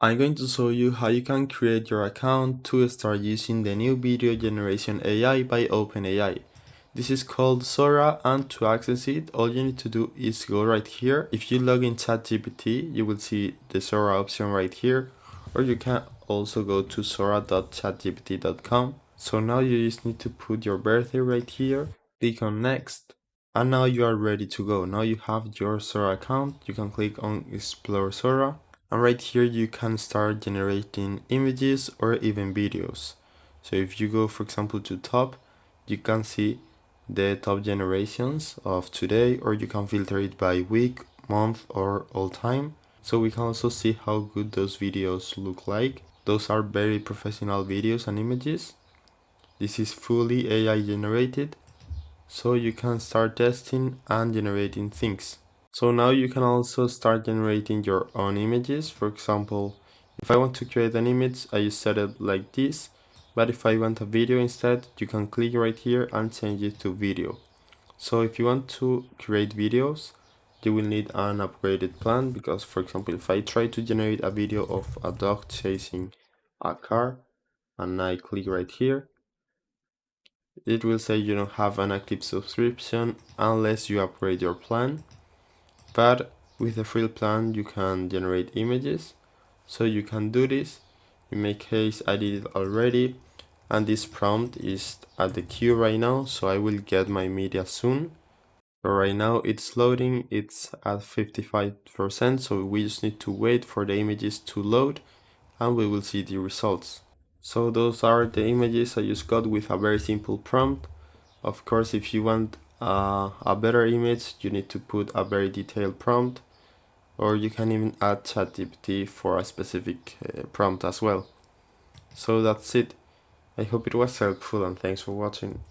I'm going to show you how you can create your account to start using the new video generation AI by OpenAI. This is called Sora, and to access it, all you need to do is go right here. If you log in ChatGPT, you will see the Sora option right here, or you can also go to sora.chatgpt.com. So now you just need to put your birthday right here, click on next, and now you are ready to go. Now you have your Sora account. You can click on Explore Sora. And right here you can start generating images or even videos. So if you go, for example, to top, you can see the top generations of today, or you can filter it by week, month, or all time. So we can also see how good those videos look like. Those are very professional videos and images. This is fully AI generated, so you can start testing and generating things. So now you can also start generating your own images. For example, if I want to create an image, I just set it like this. But if I want a video instead, you can click right here and change it to video. So if you want to create videos, you will need an upgraded plan, because for example, if I try to generate a video of a dog chasing a car and I click right here, it will say you don't have an active subscription unless you upgrade your plan. But with the free plan you can generate images, so you can do this. In my case, I did it already, and this prompt is at the queue right now, so I will get my media soon. So right now it's loading, it's at 55%, so we just need to wait for the images to load and we will see the results. So those are the images I just got with a very simple prompt. Of course, if you want a better image, you need to put a very detailed prompt, or you can even add ChatGPT for a specific prompt as well. So that's it. I hope it was helpful, and thanks for watching.